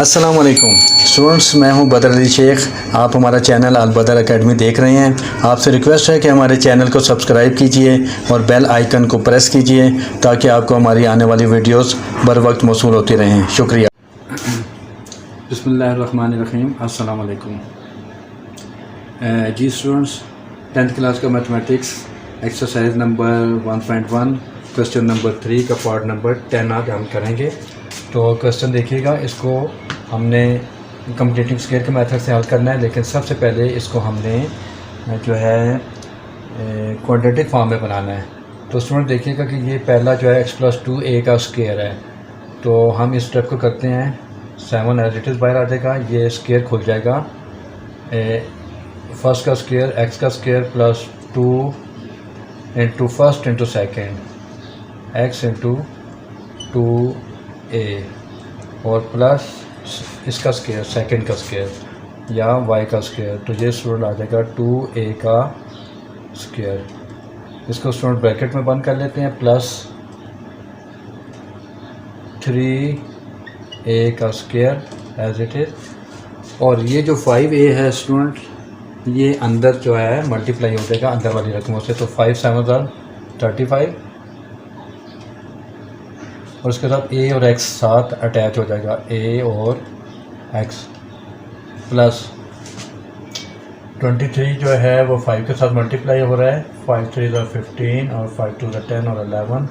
अस्सलाम वालेकुम स्टूडेंट्स, मैं हूं बदर अली शेख। आप हमारा चैनल अल बदर एकेडमी देख रहे हैं। आपसे रिक्वेस्ट है कि हमारे चैनल को सब्सक्राइब कीजिए और बेल आइकन को प्रेस कीजिए ताकि आपको हमारी आने वाली वीडियोस बर वक्त मौसूल होती रहें। शुक्रिया। बिस्मिल्लाहिर्रहमानिर्रहीम। अस्सलाम वालेकुम। जी स्टूडेंट्स, 10th क्लास का mathematics exercise number 1.1 question number 3 का पार्ट नंबर 10 आज हम करेंगे। तो क्वेश्चन देखिएगा, इसको हमने कंप्लीटिंग स्क्वायर के मेथड से हल करना है, लेकिन सबसे पहले इसको हमने जो है क्वाड्रेटिक फॉर्म में बनाना है। तो स्टूडेंट देखिएगा कि ये पहला जो है x+2a का स्क्वायर है। तो हम इस स्टेप को करते हैं। 7 एज इट इज़ बाहर आ जाएगा, ये स्क्वायर खुल जाएगा। फर्स्ट का स्क्वायर x का square plus 2 into first into second x into 2a और प्लस इसका स्क्वायर सेकेंड का स्क्वायर या y का स्क्वायर। तो ये स्टूडेंट आ जाएगा 2a का स्क्वायर। इसको स्टूडेंट ब्रैकेट में बंद कर लेते हैं, प्लस 3a का स्क्वायर एज इट इज़। और ये जो 5a है स्टूडेंट, ये अंदर जो है मल्टीप्लाई हो जाएगा अंदर वाली रकमों से। तो 5 7 35 और उसके साथ a और x साथ अटैच हो जाएगा, a और x प्लस 23 जो है वो 5 के साथ मल्टीप्लाई हो रहा है। 5 3 15 और 5 2 10 और 11।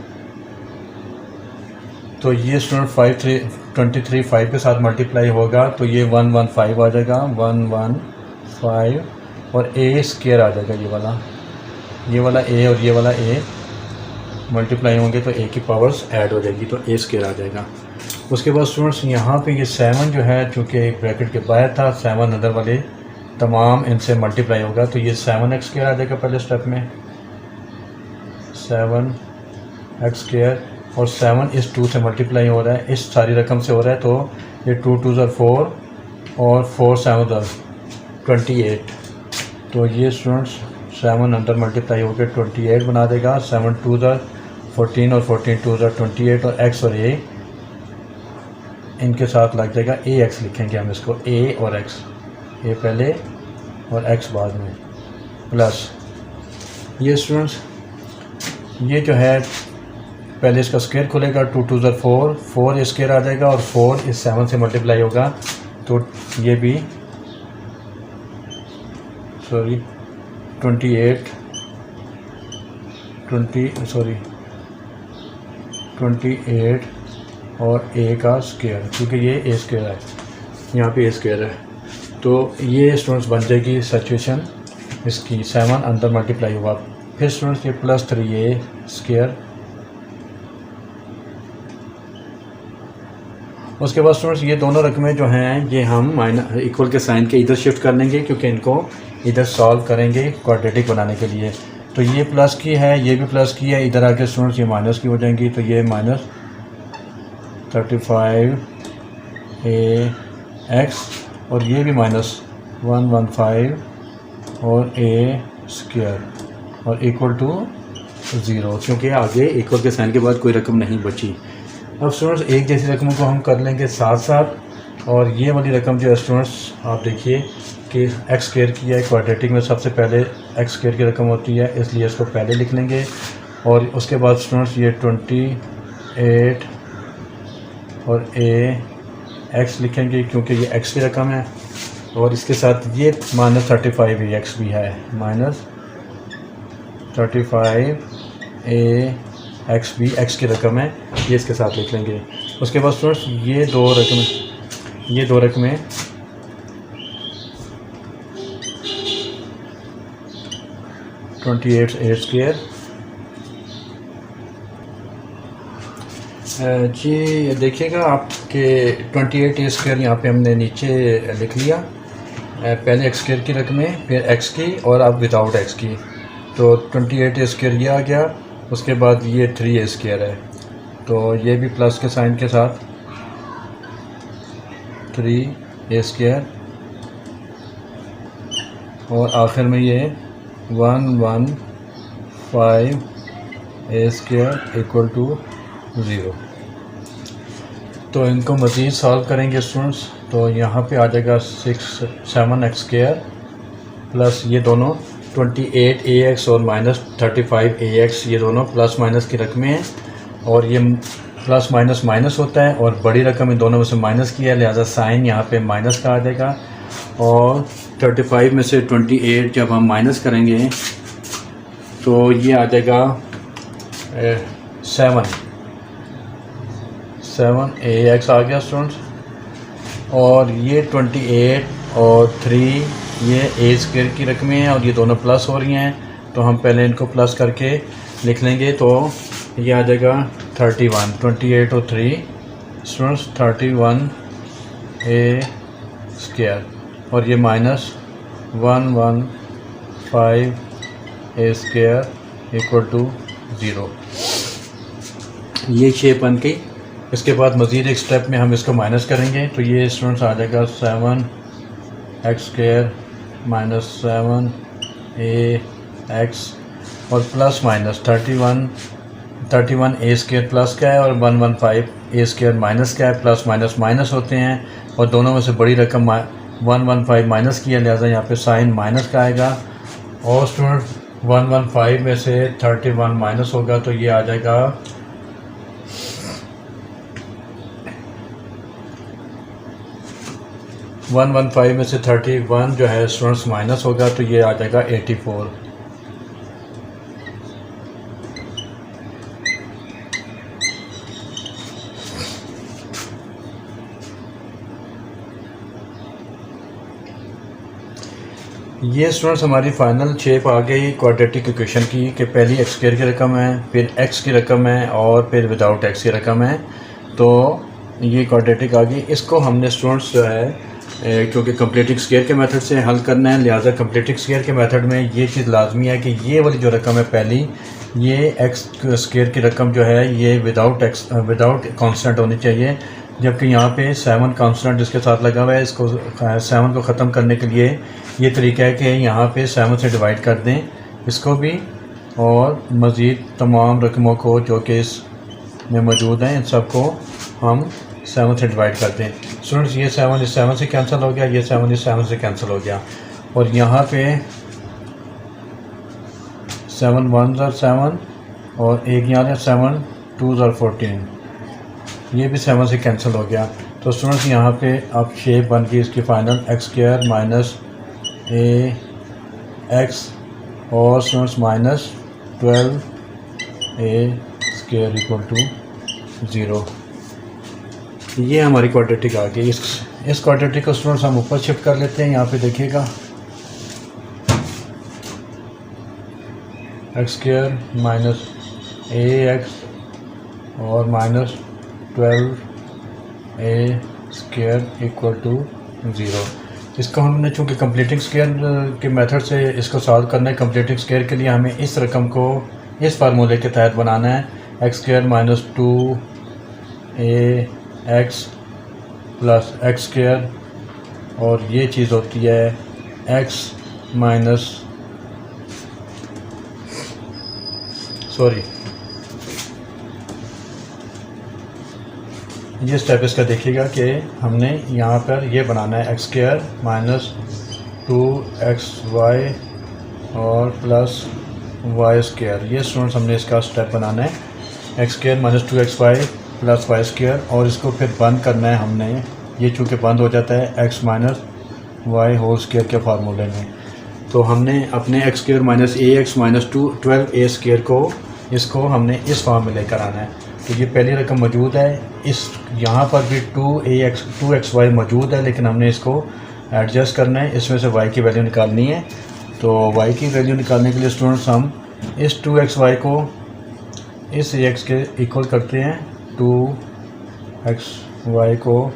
तो ये स्टूडेंट 23 5 के साथ मल्टीप्लाई होगा तो ये 115 आ जाएगा, 115 और a स्क्वायर आ जाएगा। ये वाला a और ये वाला a मल्टीप्लाई होंगे तो a की पावर्स ऐड हो जाएगी, तो a स्क्वायर आ जाएगा। उसके बाद स्टूडेंट्स यहाँ पे ये 7 जो है, चूँकि एक ब्रैकेट के बाहर था, 7 अंदर वाले तमाम इनसे मल्टीप्लाई होगा तो ये 7x स्क्वायर आ जाएगा पहले स्टेप में, 7x स्क्वायर। और 7 इस 2 से मल्टीप्लाई हो रहा है, इस सारी रकम से हो रहा है, तो ये 2 2 4 और 4 7 28। तो ये स्टूडेंट्स 7 अंदर मल्टीप्लाई होकर 28 बना देगा। 7 2 14 और 14 2 28 और x और a इनके साथ लग जाएगा। ax लिखेंगे हम इसको, a और x, a पहले और x बाद में, प्लस ये स्टूडेंट्स ये जो है पहले इसका स्क्वायर खुलेगा, 2 2 4 4 स्क्वायर आ जाएगा और 4 इस 7 से मल्टीप्लाई होगा तो ये भी 28 और a का स्क्वायर, क्योंकि ये a स्क्वायर है, यहाँ पे a स्क्वायर है। तो ये स्टूडेंट्स बन जाएगी सिचुएशन इसकी, 7 अंदर मल्टीप्लाई हुआ। फिर स्टूडेंट्स ये प्लस 3a स्क्वायर। उसके बाद स्टूडेंट्स ये दोनों रकमें जो हैं ये हम माइनस इक्वल के साइन के इधर शिफ्ट कर लेंगे, क्योंकि इनको इधर सॉल्व करेंगे क्वाड्रेटिक बनाने के लिए। तो ये प्लस की है, ये भी प्लस की है, इधर आके स्टूडेंट्स ये माइनस की हो जाएंगी। तो ये माइनस 35 ax और ये भी माइनस 115 और a स्क्वायर और इक्वल टू 0, क्योंकि आगे इक्वल के साइन के बाद कोई रकम नहीं बची। अब स्टूडेंट्स एक जैसी रकमों को हम कर लेंगे साथ साथ। और ये वाली रकम जो है स्टूडेंट्स आप देखिए कि एक्स स्क्वायर की है, क्वाड्रेटिक में सबसे पहले एक्स स्क्वायर की रकम होती है, इसलिए इसको पहले लिख लेंगे। और उसके बाद स्टूडेंट्स ये 28 और a x लिखेंगे, क्योंककि ये x की रकम है। और इसके साथ ये माइनस 35 ax भी है, माइनस 35 ax भी x की रकम है, ये इसके साथ लिख लेंगे। उसके बाद स्टूडेंट्स ये दो रकमें 28 a स्क्वायर। जी देखिएगा आपके 28 a स्क्वायर यहाँ पे हमने नीचे लिख लिया, पहले x स्क्वायर की रकमें, फिर x की और अब विदाउट x की। तो 28 a स्क्वायर ये आ गया। उसके बाद ये 3a स्क्वायर है, तो ये भी प्लस के साइन के साथ 3a स्क्वायर। और आखिर में ये 115 a स्क्वायर इक्वल टू 0। तो इनको मज़ीद सॉल्व करेंगे स्टूडेंट्स तो यहाँ पे आ जाएगा 7x² प्लस ये दोनों 28ax और -35ax, ये दोनों प्लस माइनस की रकमें हैं और ये प्लस माइनस माइनस होता है और बड़ी रकम इन दोनों में से माइनस की है, लिहाजा साइन यहाँ पे माइनस का आ जाएगा। और 35 में से 28 जब हम माइनस करेंगे तो ये आ जाएगा 7ax आ गया स्टूडेंट्स। और ये 28 और 3 ये a² की रकमें हैं और ये दोनों प्लस हो रही हैं, तो हम पहले इनको प्लस करके लिख लेंगे। तो ये आ जाएगा 31, 28 और 3 स्टूडेंट्स 31a² और ये -115a² इक्वल टू 0। ये शेप बन गई। इसके बाद मज़ीद एक स्टेप में हम इसको माइनस करेंगे, तो ये स्टूडेंट्स आ जाएगा 7x² -7ax और प्लस माइनस 31a² प्लस का है और 115a² माइनस का है। प्लस माइनस माइनस होते हैं और दोनों में से बड़ी रकम 115 माइनस की है, लिहाजा यहाँ पे साइन माइनस का आएगा। और स्टूडेंट 115 में से 31 माइनस होगा तो ये आ जाएगा 115 में से 31 जो है स्टूडेंट्स माइनस होगा तो ये आ जाएगा 84। ये स्टूडेंट्स हमारी फाइनल शेप आ गई क्वाड्रेटिक इक्वेशन की कि पहली x² की रकम है, फिर x की रकम है और फिर विदाउट x की रकम है, तो ये क्वाड्रेटिक आ गई। इसको हमने स्टूडेंट्स जो है क्योंकि कंप्लीटिंग स्क्वायर के मेथड से हल करना है, लिहाजा कंप्लीटिंग स्क्वायर के मेथड में ये चीज़ लाजमी है कि ये वाली जो रकम है पहली, ये x² की रकम जो है ये विदाउट कांस्टेंट होनी चाहिए, जबकि यहाँ पे 7 कांस्टेंट इसके साथ लगा हुआ है। इसको 7 को ख़त्म करने के लिए ये तरीका है कि यहाँ पे 7 से डिवाइड कर दें इसको भी, और मज़ीद तमाम रकमों को जो कि इसमें मौजूद हैं इन सबको हम 7 से डिवाइड करते हैं। स्टूडेंट्स ये 7 इस 7 से कैंसिल हो गया, ये 7 इस 7 से कैंसिल हो गया और यहाँ पे 7 1 ज़र 7 और एक यहाँ 7 2 ज़र 14, ये भी 7 से कैंसिल हो गया। तो स्टूडेंट्स यहाँ पे अब शेप बन गई इसकी फाइनल x² -ax और स्टूडेंट्स -12a² इक्वल टू 0। ये हमारी क्वाड्रेटिक आ गई। इस क्वाड्रेटिक को स्टूडेंट्स हम ऊपर शिफ्ट कर लेते हैं। यहाँ पे देखिएगा x² -ax और -12a² इक्वल टू 0। इसको हमने चूँकि कंप्लीटिंग स्क्वायर के मेथड से इसको सॉल्व करना है, कंप्लीटिंग स्क्वायर के लिए हमें इस रकम को इस फार्मूले के तहत बनाना है। x² -2ax प्लस x² और ये चीज़ होती है ये स्टेप इसका देखिएगा कि हमने यहाँ पर ये बनाना है x² -2xy और प्लस y²। ये स्टूडेंट्स हमने इसका स्टेप बनाना है x² -2xy प्लस y² और इसको फिर बंद करना है हमने। ये चूँकि बंद हो जाता है x -y² के फार्मूले में, तो हमने अपने x² -ax -12a² को इसको हमने इस फॉर्म में लेकर आना है। तो ये पहली रकम मौजूद है, इस यहाँ पर भी 2xy मौजूद है, लेकिन हमने इसको एडजस्ट करना है, इसमें से y की वैल्यू निकालनी है। तो y की वैल्यू निकालने के लिए स्टूडेंट्स हम इस 2xy को इस ax के इक्वल करते हैं, 2xy को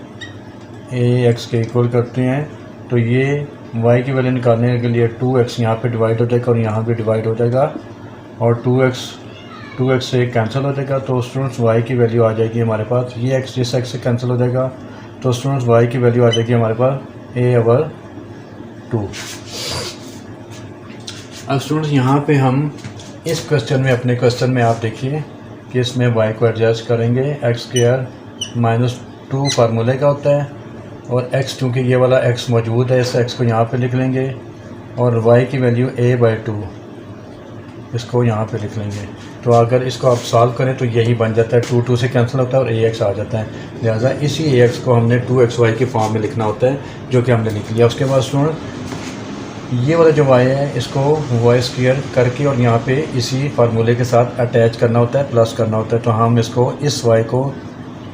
ax के इक्वल करते हैं। तो ये y की वैल्यू निकालने के लिए 2x यहाँ पे डिवाइड हो जाएगा और यहाँ भी डिवाइड हो जाएगा और 2x से कैंसिल हो जाएगा। तो स्टूडेंट्स y की वैल्यू आ जाएगी हमारे पास, ये x जिस x से कैंसिल हो जाएगा, तो स्टूडेंट्स y की वैल्यू आ जाएगी हमारे पास a/2। अब स्टूडेंट्स यहाँ पे हम इस क्वेश्चन में, अपने क्वेश्चन में आप देखिए कि इसमें y को एडजस्ट करेंगे। x² -2 फार्मूले का होता है और x चूँकि ये वाला x मौजूद है, इस x को यहाँ पे लिख लेंगे और y की वैल्यू a/2 इसको यहाँ पे लिख लेंगे। तो अगर इसको आप सॉल्व करें तो यही बन जाता है, 2 से कैंसिल होता है और ax आ जाता है। लिहाजा इसी ax को हमने 2xy के फॉर्म में लिखना होता है, जो कि हमने लिख लिया। उसके बाद स्टूडेंट ये वाला जो y है इसको y स्क्वायर करके और यहाँ पे इसी फार्मूले के साथ अटैच करना होता है, प्लस करना होता है। तो हम इसको इस y को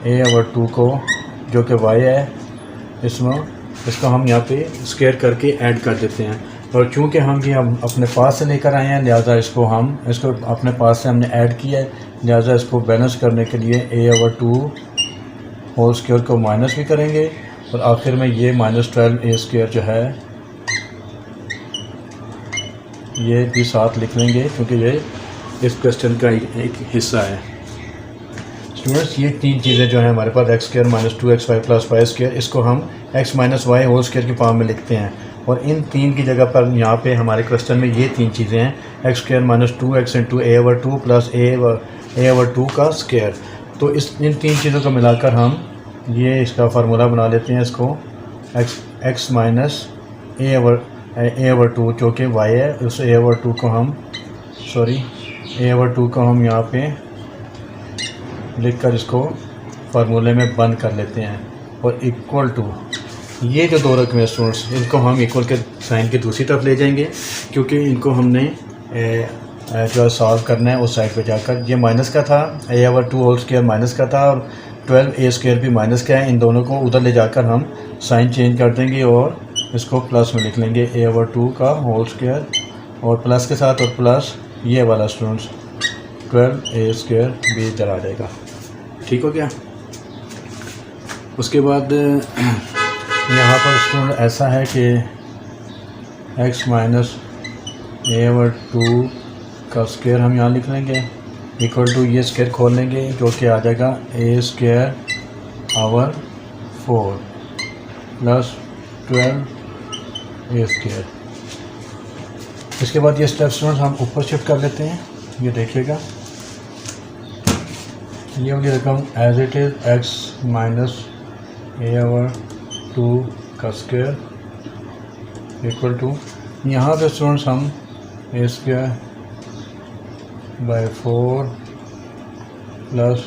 a/2 को जो कि y है इसमें इसको हम यहाँ पे स्क्वायर करके ऐड कर देते हैं। और चूँकि हम अपने पास से लेकर आए हैं, लिहाजा इसको अपने पास से हमने ऐड किया है, लिहाजा इसको बैलेंस करने के लिए a/2 होल स्क्वायर को माइनस भी करेंगे और आखिर में ये -12a² जो है ये भी साथ लिख लेंगे, क्योंकि ये इस क्वेश्चन का एक हिस्सा है। स्टूडेंट्स ये तीन चीज़ें जो हैं हमारे पास x² - 2xy + y², इसको हम x - y होल स्क्वायर की फॉर्म में लिखते हैं। और इन तीन की जगह पर यहाँ पे हमारे क्वेश्चन में ये तीन चीज़ें हैं, x² - 2x × a/2 + a/2 का स्क्वायर। तो इन तीन चीज़ों को मिलाकर हम ये इसका फार्मूला बना लेते हैं। इसको x - a/2 जो कि y है, उस a/2 को हम यहाँ पे लिखकर इसको फार्मूले में बंद कर लेते हैं। और इक्वल टू ये जो दो रकमें स्टूडेंट्स, इनको हम इक्वल के साइन की दूसरी तरफ ले जाएंगे, क्योंकि इनको हमने जो सॉल्व करना है उस साइड पे जाकर। ये माइनस का था, a/2 होल स्क्वायर माइनस का था और 12a² भी माइनस का है। इन दोनों को उधर ले जाकर हम साइन चेंज कर देंगे और इसको प्लस में लिख लेंगे, a/2 का होल स्क्वायर और प्लस के साथ, और प्लस ये वाला स्टूडेंट्स 12a² भी इधर आ जाएगा। ठीक हो गया। उसके बाद यहाँ पर स्टूडेंट ऐसा है कि x - a/2 का स्क्वायर हम यहाँ लिख लेंगे, इक्वल टू ये स्क्वायर खोल लेंगे जो कि आ जाएगा a² / 4 + 12a²। इसके बाद ये स्टेप स्टूडेंट हम ऊपर शिफ्ट कर लेते हैं। ये देखिएगा, ये वाली रकम as it is x - a/2 का स्क्वायर इक्वल टू, यहाँ पे स्टूडेंट्स हम a² / 4 +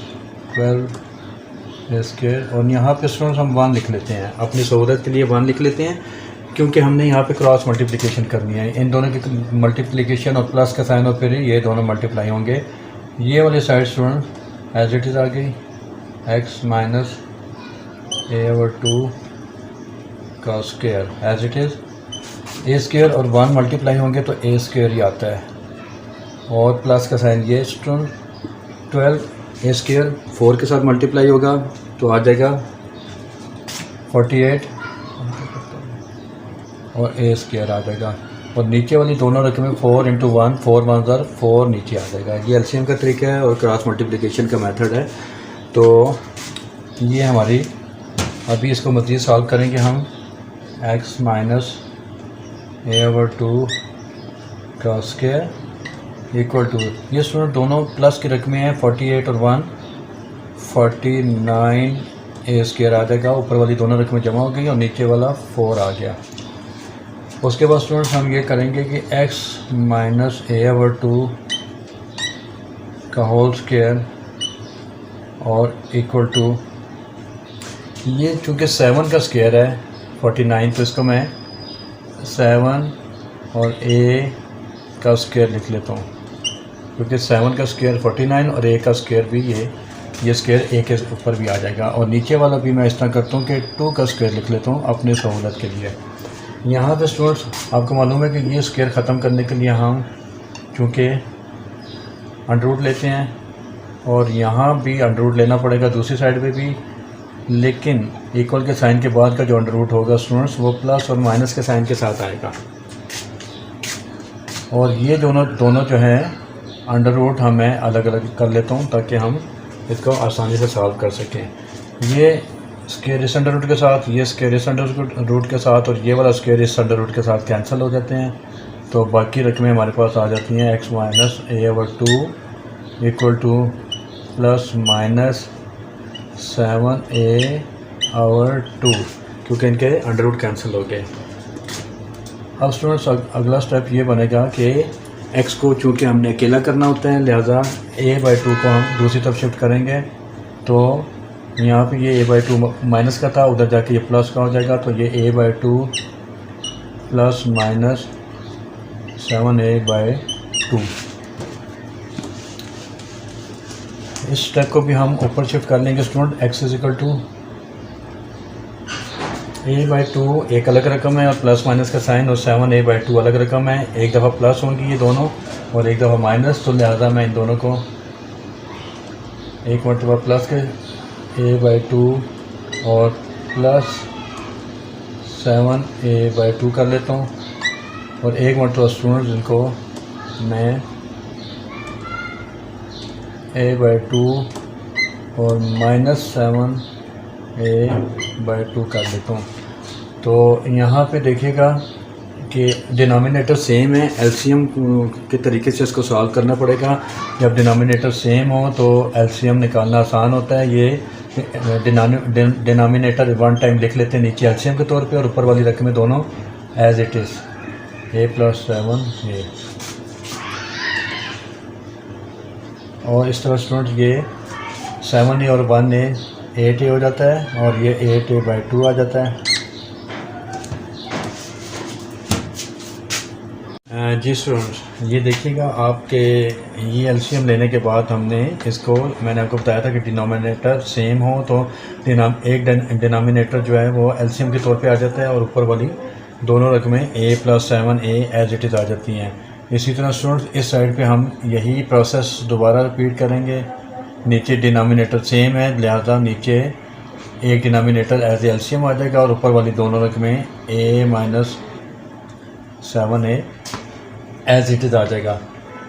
12a², और यहाँ पे स्टूडेंट्स हम 1 लिख लेते हैं। अपनी सहूलत के लिए 1 लिख लेते हैं, क्योंकि हमने यहाँ पे क्रॉस मल्टीप्लिकेशन करनी है। इन दोनों की मल्टीप्लिकेशन और प्लस का साइन और फिर ये दोनों मल्टीप्लाई होंगे। ये वाली side student as it is आ गई, x - a/2 का square as it is, a² और 1 मल्टीप्लाई होंगे तो a² ही आता है, और प्लस का साइन ये स्टूडेंट 12a² 4 के साथ मल्टीप्लाई होगा तो आ जाएगा 48 और a² आ जाएगा। और नीचे वाली दोनों रकमें 4 × 1 4 × 1 = 4 नीचे आ जाएगा। ये एलसीएम का तरीका है और क्रॉस मल्टीप्लिकेशन का मेथड है। तो ये हमारी, अभी इसको मज़ीद सॉल्व करेंगे हम। x - a/2 का स्क्वायर इक्वल टू, ये स्टूडेंट दोनों प्लस की रकमें हैं, 48 और 1 49a² आ जाएगा। ऊपर वाली दोनों रकमें जमा हो गई और नीचे वाला 4 आ गया। उसके बाद स्टूडेंट्स हम ये करेंगे कि x - a/2 का होल स्क्वायर और इक्वल टू, ये चूँकि 7 का स्क्वायर है 49, तो इसको मैं 7 और a का स्क्वायर लिख लेता हूँ, क्योंकि 7 का स्क्वायर 49 और a का स्क्वायर भी ये स्क्वायर a के ऊपर भी आ जाएगा। और नीचे वाला भी मैं इस तरह करता हूँ कि 2 का स्क्वायर लिख लेता हूँ अपनी सहूलत के लिए। यहाँ पे स्टूडेंट्स आपको मालूम है कि ये स्क्वायर ख़त्म करने के लिए हम चूँकि अंडर लेते हैं, और यहाँ भी अंडर लेना पड़ेगा दूसरी साइड पे भी, लेकिन इक्वल के साइन के बाद का जो अंडर होगा स्टूडेंट्स वो प्लस और माइनस के साइन के साथ आएगा। और ये दोनों जो हैं अंडर हमें अलग अलग कर लेता हूँ ताकि हम इसको आसानी से सॉल्व कर सकें। ये स्क्वायर इस अंडर रूट के साथ, ये स्क्वायर इस अंडर रूट के साथ, और ये वाला स्क्वायर इस अंडर रूट के साथ कैंसिल हो जाते हैं। तो बाकी रकमें हमारे पास आ जाती हैं x - a/2 equal two plus minus 7a/2। क्योंकि इनके अंडर रूट कैंसिल हो गए। अब स्टूडेंट्स अगला स्टेप ये बनेगा कि x को चूँकि हमने अकेला करना होता है, लिहाजा a/2 को हम दूसरी तरफ शिफ्ट करेंगे। तो यहाँ पे ये a/2 माइनस का था, उधर जाके ये प्लस का हो जाएगा। तो ये a/2 प्लस माइनस 7a/2। इस स्टेप को भी हम ऊपर शिफ्ट कर लेंगे student. x equal to a/2 एक अलग रकम है और प्लस माइनस का साइन, और 7a/2 अलग रकम है। एक दफ़ा प्लस होंगी ये दोनों और एक दफ़ा माइनस, तो लिहाजा मैं इन दोनों को एक मरतबा प्लस के a/2 और प्लस 7a/2 कर लेता हूँ, और एक मरतबा स्टूडेंट जिनको मैं a/2 और माइनस 7a/2 कर लेता हूँ। तो यहाँ पे देखिएगा कि डिनोमिनेटर सेम है, एलसीएम के तरीके से इसको सॉल्व करना पड़ेगा। जब डिनोमिनेटर सेम हो तो एलसीएम निकालना आसान होता है। ये डिनोमिनेटर वन टाइम लिख लेते हैं नीचे एलसीएम के तौर पे, और ऊपर वाली रकमें दोनों एज इट इज़ a+7a। और इस तरह स्टूडेंट ये 7a और 1a 8a हो जाता है, और ये 8a/2 आ जाता है। जी स्टूडेंट्स, ये देखिएगा आपके ये एलसीएम लेने के बाद हमने इसको, मैंने आपको बताया था कि डिनोमिनेटर सेम हो तो एक डिनोमिनेटर जो है वो एलसीएम के तौर पे आ जाता है, और ऊपर वाली दोनों रकमें a+7a एज इट इज़ आ जाती हैं। इसी तरह स्टूडेंट्स इस साइड पे हम यही प्रोसेस दोबारा रिपीट करेंगे। नीचे डिनोमिनेटर सेम है, लिहाजा नीचे एक डिनोमिनेटर एज एलसीएम आ जाएगा, और ऊपर वाली दोनों रकमें a-7a एज इट इज़ आ जाएगा।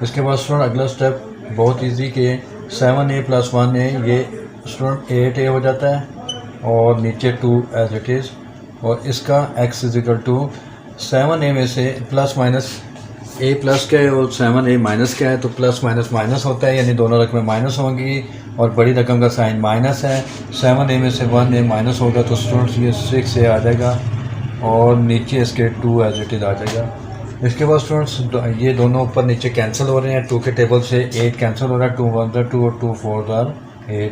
इसके बाद स्टूडेंट अगला स्टेप बहुत इजी कि 7a + 1a ये स्टूडेंट 8a हो जाता है, और नीचे 2 एज इट इज़, और इसका x इजिकल टू 7a में से प्लस माइनस a प्लस का है और 7a माइनस का है, तो प्लस माइनस माइनस होता है, यानी दोनों रकमें माइनस होंगी, और बड़ी रकम का साइन माइनस है। 7a में से 1a माइनस होगा तो स्टूडेंट्स ये 6a आ जाएगा, और नीचे इसके 2 एज इट इज़ आ जाएगा। इसके बाद स्टूडेंट्स ये दोनों ऊपर नीचे कैंसिल हो रहे हैं, 2 के टेबल से 8 कैंसिल हो रहा है, 2 1 2 और 2 4 8,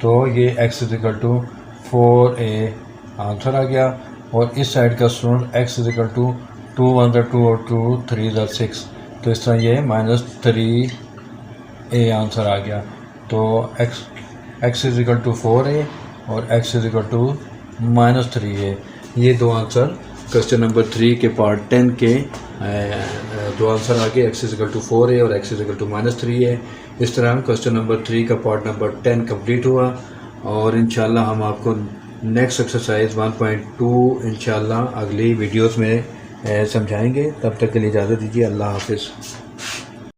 तो ये x equal to 4a answer आ गया। और इस साइड का स्टूडेंट x इजिकल टू 2 1 2 और 2 3 6, तो इस तरह ये -3a आंसर आ गया। तो x इजिकल टू 4a और x इजिकल टू -3a, ये दो आंसर क्वेश्चन नंबर 3 के पार्ट 10 के दो आंसर आ गए, x इजिकल टू 4a और x इजिकल टू -3a। इस तरह क्वेश्चन नंबर 3 का पार्ट नंबर 10 कंप्लीट हुआ, और इंशाल्लाह हम आपको नेक्स्ट एक्सरसाइज 1.2 इंशाल्लाह अगली वीडियोस में समझाएंगे। तब तक के लिए इजाज़त दीजिए। अल्लाह हाफिज़।